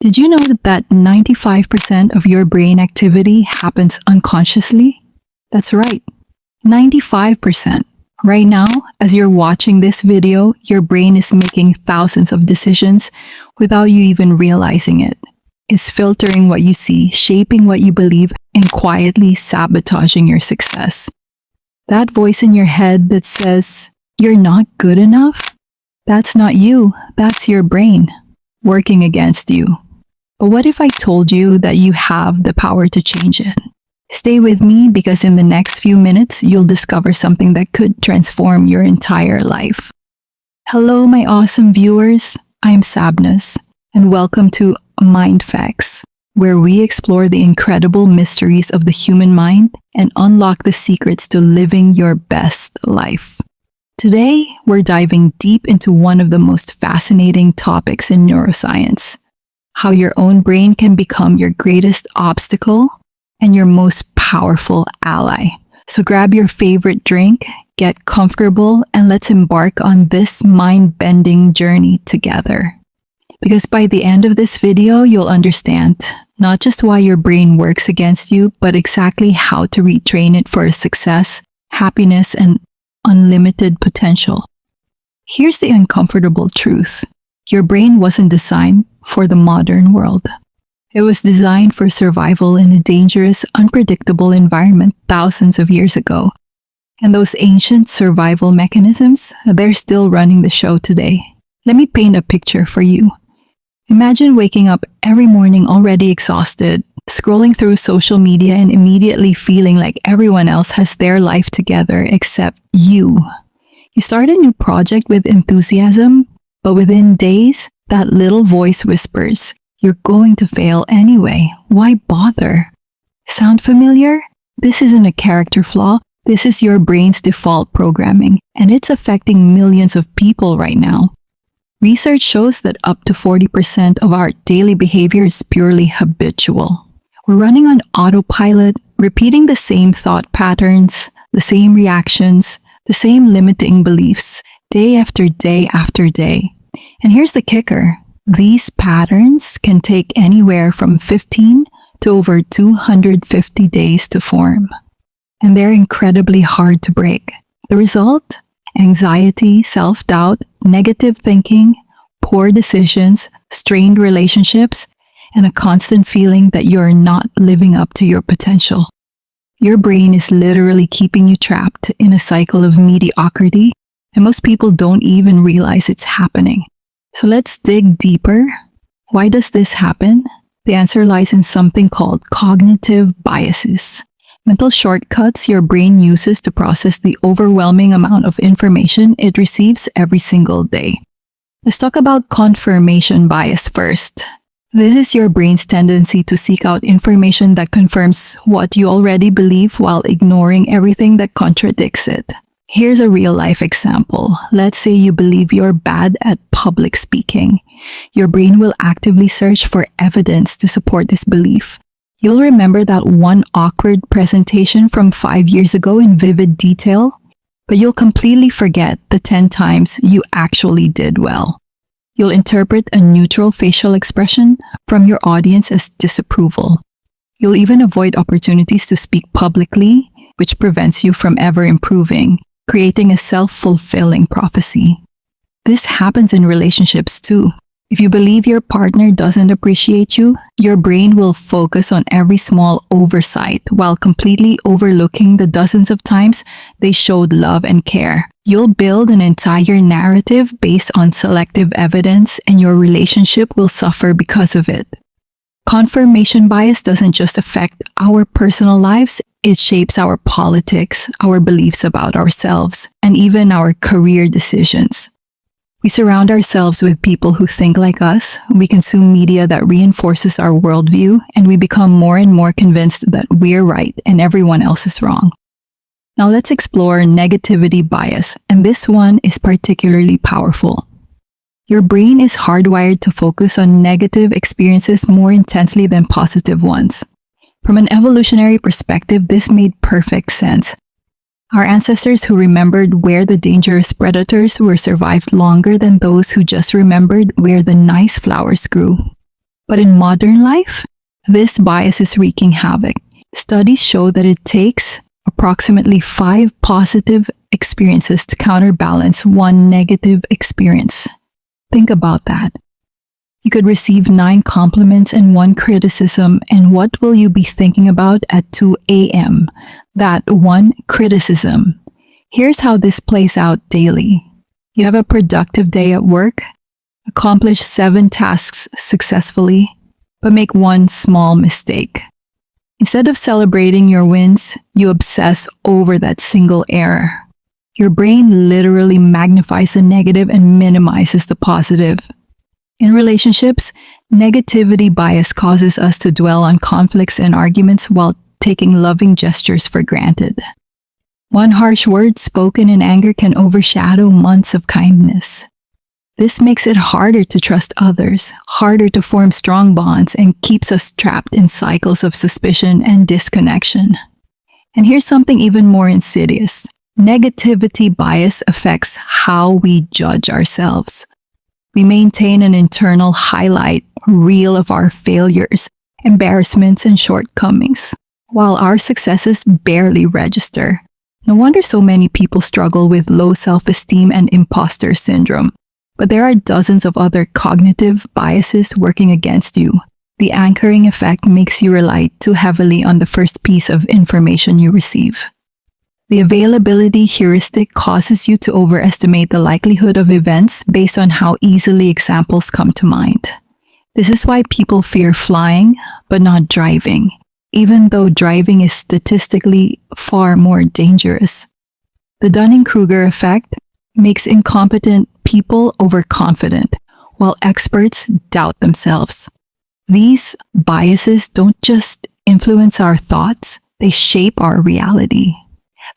Did you know that 95% of your brain activity happens unconsciously? That's right, 95%. Right now, as you're watching this video, your brain is making thousands of decisions without you even realizing it. It's filtering what you see, shaping what you believe, and quietly sabotaging your success. That voice in your head that says, "You're not good enough," that's not you, that's your brain working against you. But what if I told you that you have the power to change it? Stay with me because in the next few minutes, you'll discover something that could transform your entire life. Hello, my awesome viewers. I'm Sabnus, and welcome to MINDFEX, where we explore the incredible mysteries of the human mind and unlock the secrets to living your best life. Today, we're diving deep into one of the most fascinating topics in neuroscience: how your own brain can become your greatest obstacle and your most powerful ally. So grab your favorite drink, get comfortable, and let's embark on this mind-bending journey together. Because by the end of this video, you'll understand not just why your brain works against you, but exactly how to retrain it for success, happiness, and unlimited potential. Here's the uncomfortable truth. Your brain wasn't designed for the modern world. It was designed for survival in a dangerous, unpredictable environment thousands of years ago. And those ancient survival mechanisms, they're still running the show today. Let me paint a picture for you. Imagine waking up every morning already exhausted, scrolling through social media and immediately feeling like everyone else has their life together except you. You start a new project with enthusiasm, but within days, that little voice whispers, "You're going to fail anyway. Why bother?" Sound familiar? This isn't a character flaw. This is your brain's default programming, and it's affecting millions of people right now. Research shows that up to 40% of our daily behavior is purely habitual. We're running on autopilot, repeating the same thought patterns, the same reactions, the same limiting beliefs, day after day after day. And here's the kicker. These patterns can take anywhere from 15 to over 250 days to form. And they're incredibly hard to break. The result? Anxiety, self-doubt, negative thinking, poor decisions, strained relationships, and a constant feeling that you're not living up to your potential. Your brain is literally keeping you trapped in a cycle of mediocrity, and most people don't even realize it's happening. So let's dig deeper. Why does this happen? The answer lies in something called cognitive biases. Mental shortcuts your brain uses to process the overwhelming amount of information it receives every single day. Let's talk about confirmation bias first. This is your brain's tendency to seek out information that confirms what you already believe while ignoring everything that contradicts it. Here's a real-life example. Let's say you believe you're bad at public speaking. Your brain will actively search for evidence to support this belief. You'll remember that one awkward presentation from 5 years ago in vivid detail, but you'll completely forget the 10 times you actually did well. You'll interpret a neutral facial expression from your audience as disapproval. You'll even avoid opportunities to speak publicly, which prevents you from ever improving, creating a self-fulfilling prophecy. This happens in relationships too. If you believe your partner doesn't appreciate you, your brain will focus on every small oversight while completely overlooking the dozens of times they showed love and care. You'll build an entire narrative based on selective evidence, and your relationship will suffer because of it. Confirmation bias doesn't just affect our personal lives, it shapes our politics, our beliefs about ourselves, and even our career decisions. We surround ourselves with people who think like us, we consume media that reinforces our worldview, and we become more and more convinced that we're right and everyone else is wrong. Now let's explore negativity bias, and this one is particularly powerful. Your brain is hardwired to focus on negative experiences more intensely than positive ones. From an evolutionary perspective, this made perfect sense. Our ancestors who remembered where the dangerous predators were survived longer than those who just remembered where the nice flowers grew. But in modern life, this bias is wreaking havoc. Studies show that it takes approximately 5 positive experiences to counterbalance one negative experience. Think about that. You could receive 9 compliments and 1 criticism, and what will you be thinking about at 2 a.m.? That one criticism. Here's how this plays out daily. You have a productive day at work, accomplish 7 tasks successfully, but make one small mistake. Instead of celebrating your wins, you obsess over that single error. Your brain literally magnifies the negative and minimizes the positive. In relationships, negativity bias causes us to dwell on conflicts and arguments while taking loving gestures for granted. One harsh word spoken in anger can overshadow months of kindness. This makes it harder to trust others, harder to form strong bonds, and keeps us trapped in cycles of suspicion and disconnection. And here's something even more insidious. Negativity bias affects how we judge ourselves. We maintain an internal highlight reel of our failures, embarrassments, and shortcomings, while our successes barely register. No wonder so many people struggle with low self-esteem and imposter syndrome. But there are dozens of other cognitive biases working against you. The anchoring effect makes you rely too heavily on the first piece of information you receive. The availability heuristic causes you to overestimate the likelihood of events based on how easily examples come to mind. This is why people fear flying, but not driving, even though driving is statistically far more dangerous. The Dunning-Kruger effect makes incompetent people overconfident, while experts doubt themselves. These biases don't just influence our thoughts, they shape our reality.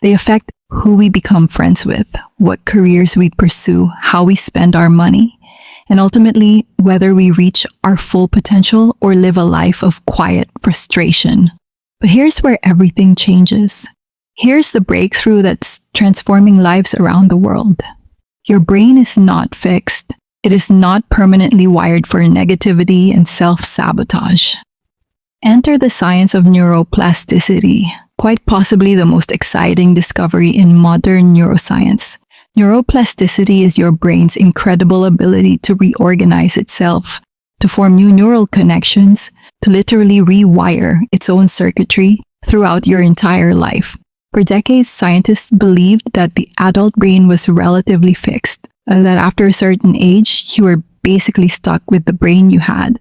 They affect who we become friends with, what careers we pursue, how we spend our money, and ultimately whether we reach our full potential or live a life of quiet frustration. But here's where everything changes. Here's the breakthrough that's transforming lives around the world. Your brain is not fixed. It is not permanently wired for negativity and self-sabotage. Enter the science of neuroplasticity, quite possibly the most exciting discovery in modern neuroscience. Neuroplasticity is your brain's incredible ability to reorganize itself, to form new neural connections, to literally rewire its own circuitry throughout your entire life. For decades, scientists believed that the adult brain was relatively fixed, and that after a certain age, you were basically stuck with the brain you had.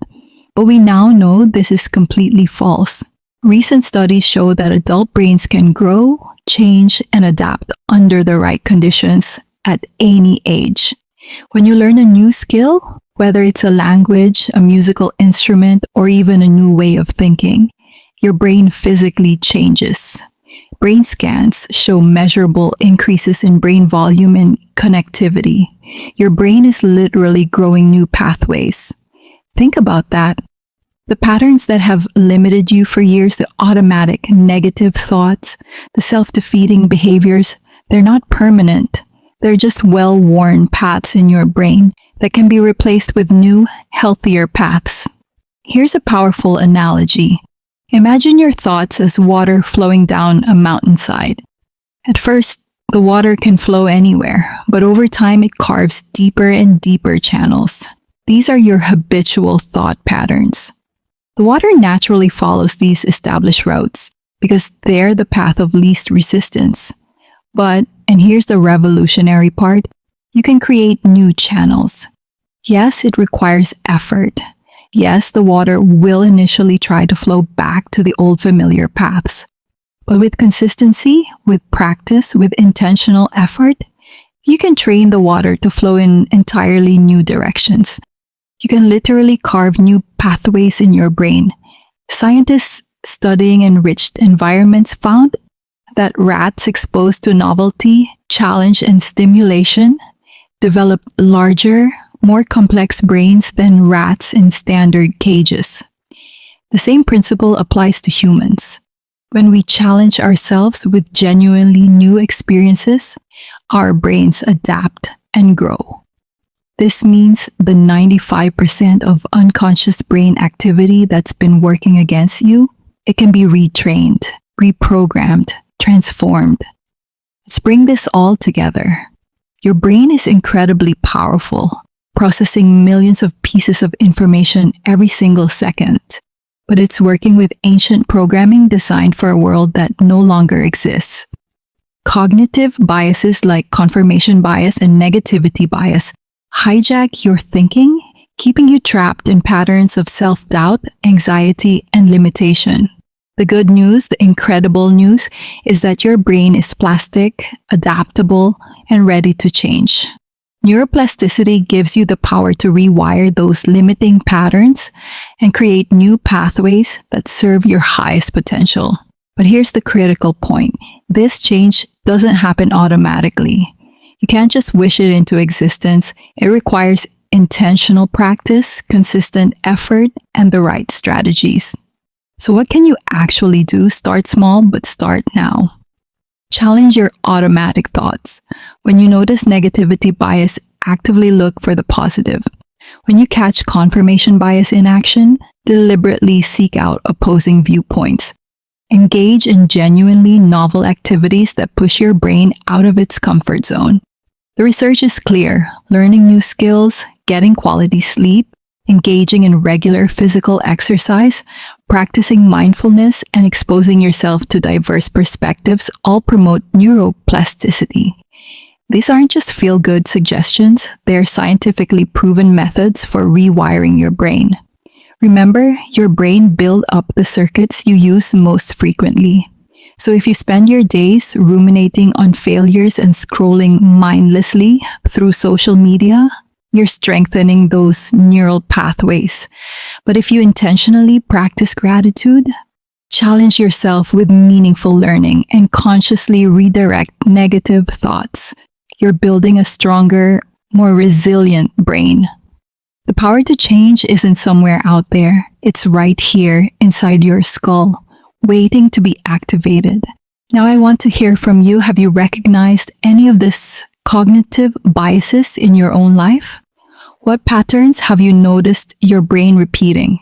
But we now know this is completely false. Recent studies show that adult brains can grow, change, and adapt under the right conditions at any age. When you learn a new skill, whether it's a language, a musical instrument, or even a new way of thinking, your brain physically changes. Brain scans show measurable increases in brain volume and connectivity. Your brain is literally growing new pathways. Think about that. The patterns that have limited you for years, the automatic negative thoughts, the self-defeating behaviors, they're not permanent. They're just well-worn paths in your brain that can be replaced with new, healthier paths. Here's a powerful analogy. Imagine your thoughts as water flowing down a mountainside. At first, the water can flow anywhere, but over time it carves deeper and deeper channels. These are your habitual thought patterns. The water naturally follows these established routes because they're the path of least resistance. But, and here's the revolutionary part, you can create new channels. Yes, it requires effort. Yes, the water will initially try to flow back to the old familiar paths. But with consistency, with practice, with intentional effort, you can train the water to flow in entirely new directions. You can literally carve new pathways in your brain. Scientists studying enriched environments found that rats exposed to novelty, challenge, and stimulation developed larger, more complex brains than rats in standard cages. The same principle applies to humans. When we challenge ourselves with genuinely new experiences, our brains adapt and grow. This means the 95% of unconscious brain activity that's been working against you, it can be retrained, reprogrammed, transformed. Let's bring this all together. Your brain is incredibly powerful, processing millions of pieces of information every single second. But it's working with ancient programming designed for a world that no longer exists. Cognitive biases like confirmation bias and negativity bias hijack your thinking, keeping you trapped in patterns of self-doubt, anxiety, and limitation. The good news, the incredible news, is that your brain is plastic, adaptable, and ready to change. Neuroplasticity gives you the power to rewire those limiting patterns and create new pathways that serve your highest potential. But here's the critical point. This change doesn't happen automatically. You can't just wish it into existence. It requires intentional practice, consistent effort, and the right strategies. So what can you actually do? Start small, but start now. Challenge your automatic thoughts. When you notice negativity bias, actively look for the positive. When you catch confirmation bias in action, deliberately seek out opposing viewpoints. Engage in genuinely novel activities that push your brain out of its comfort zone. The research is clear. Learning new skills, getting quality sleep, engaging in regular physical exercise, practicing mindfulness, and exposing yourself to diverse perspectives all promote neuroplasticity. These aren't just feel-good suggestions, they're scientifically proven methods for rewiring your brain. Remember, your brain builds up the circuits you use most frequently. So if you spend your days ruminating on failures and scrolling mindlessly through social media, you're strengthening those neural pathways. But if you intentionally practice gratitude, challenge yourself with meaningful learning, and consciously redirect negative thoughts, you're building a stronger, more resilient brain. The power to change isn't somewhere out there. It's right here inside your skull, waiting to be activated. Now I want to hear from you. Have you recognized any of this cognitive biases in your own life? What patterns have you noticed your brain repeating?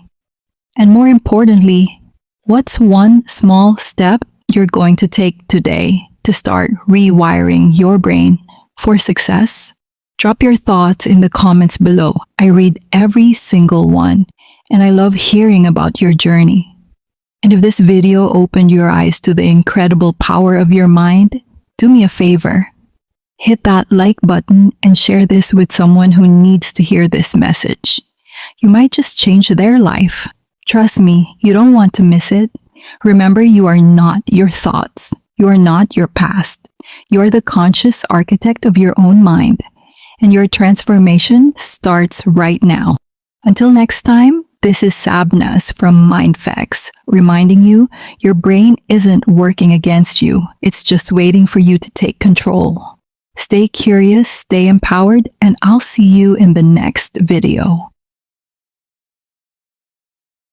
And more importantly, what's one small step you're going to take today to start rewiring your brain for success? Drop your thoughts in the comments below. I read every single one, and I love hearing about your journey. And if this video opened your eyes to the incredible power of your mind, do me a favor. Hit that like button and share this with someone who needs to hear this message. You might just change their life. Trust me, you don't want to miss it. Remember, you are not your thoughts. You are not your past. You are the conscious architect of your own mind, and your transformation starts right now. Until next time, this is Sabnas from MINDFEX, reminding you your brain isn't working against you. It's just waiting for you to take control. Stay curious, stay empowered, and I'll see you in the next video.